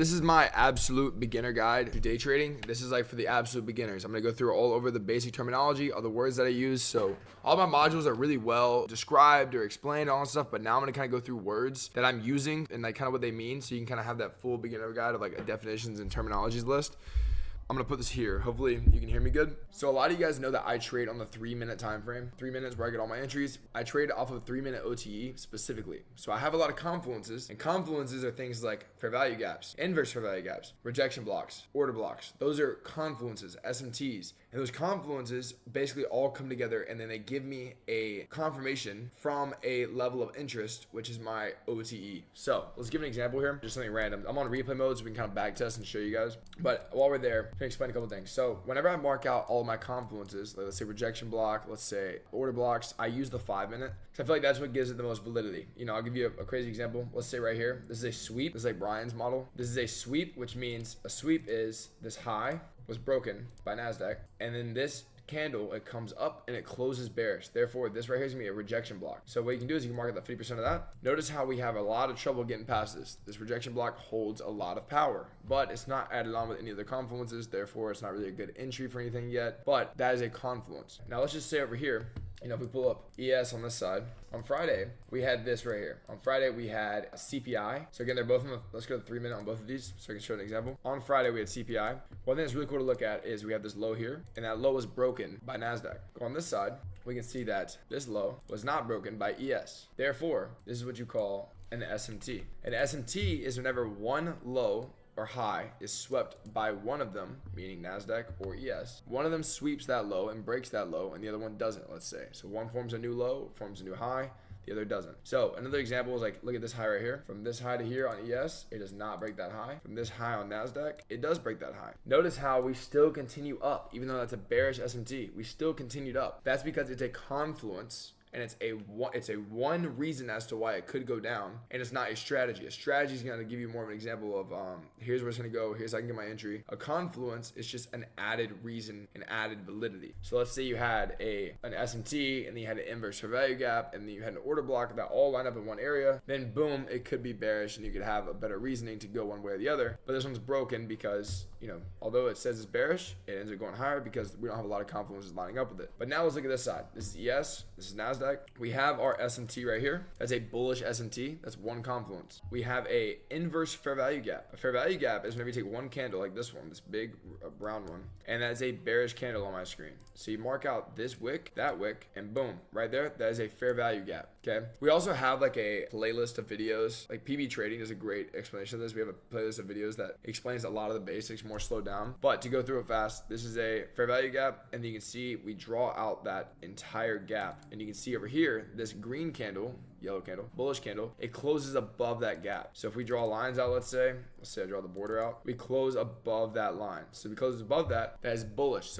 This is my absolute beginner guide to day trading. This is like for the absolute beginners. I'm gonna go through all over the basic terminology, all the words that I use. So all my modules are really well described or explained, all that stuff. But now I'm gonna kind of go through words that I'm using and like kind of what they mean, so you can kind of have that full beginner guide of like a definitions and terminologies list. I'm gonna put this here. Hopefully you can hear me good. So a lot of you guys know that I trade on the 3-minute time frame. 3 minutes where I get all my entries. I trade off of 3-minute OTE specifically. So I have a lot of confluences, and confluences are things like fair value gaps, inverse fair value gaps, rejection blocks, order blocks. Those are confluences, SMTs. And those confluences basically all come together, and then they give me a confirmation from a level of interest, which is my OTE. So let's give an example here, just something random. I'm on replay mode, so we can kind of back test and show you guys. But while we're there, can explain a couple things. So whenever I mark out all of my confluences, like let's say rejection block, let's say order blocks, I use the 5-minute because I feel like that's what gives it the most validity. You know, I'll give you a crazy example. Let's say right here, this is a sweep. This is like Brian's model. This is a sweep, which means a sweep is this high was broken by NASDAQ, and then this candle, it comes up and it closes bearish. Therefore, this right here is gonna be a rejection block. So what you can do is you can market that 50% of that. Notice how we have a lot of trouble getting past this. This rejection block holds a lot of power, but it's not added on with any other confluences. Therefore, it's not really a good entry for anything yet, but that is a confluence. Now let's just say over here, you know, if we pull up ES on this side, on Friday, we had this right here. On Friday, we had a CPI. So again, they're both in the, let's go to 3-minute on both of these so I can show an example. On Friday, we had CPI. One thing that's really cool to look at is we have this low here, and that low was broken by NASDAQ. Go on this side, we can see that this low was not broken by ES. Therefore, this is what you call an SMT. An SMT is whenever one low or high is swept by one of them, meaning NASDAQ or ES. One of them sweeps that low and breaks that low, and the other one doesn't, let's say. So one forms a new low, forms a new high, the other doesn't. So another example is like, look at this high right here. From this high to here on ES, it does not break that high. From this high on NASDAQ, it does break that high. Notice how we still continue up, even though that's a bearish SMT. We still continued up. That's because it's a confluence, and it's a one reason as to why it could go down, and it's not a strategy. A strategy is going to give you more of an example of here's where it's going to go, here's how I can get my entry. A confluence is just an added reason, an added validity. So let's say you had an SMT, and then you had an inverse fair value gap, and then you had an order block that all line up in one area. Then boom, it could be bearish, and you could have a better reasoning to go one way or the other. But this one's broken because, you know, although it says it's bearish, it ends up going higher because we don't have a lot of confluences lining up with it. But now let's look at this side. This is ES, this is NASDAQ. We have our SMT right here. That's a bullish SMT. That's one confluence. We have a inverse fair value gap. A fair value gap is whenever you take one candle like this one, this big brown one, and that's a bearish candle on my screen. So you mark out this wick, that wick, and boom, right there, that is a fair value gap. Okay. We also have like a playlist of videos. Like PB Trading is a great explanation of this. We have a playlist of videos that explains a lot of the basics more slowed down. But to go through it fast, this is a fair value gap, and you can see we draw out that entire gap, and you can see over here this green candle, yellow candle, bullish candle, it closes above that gap. So if we draw lines out, let's say I draw the border out, we close above that line. So we close above that, that is bullish. So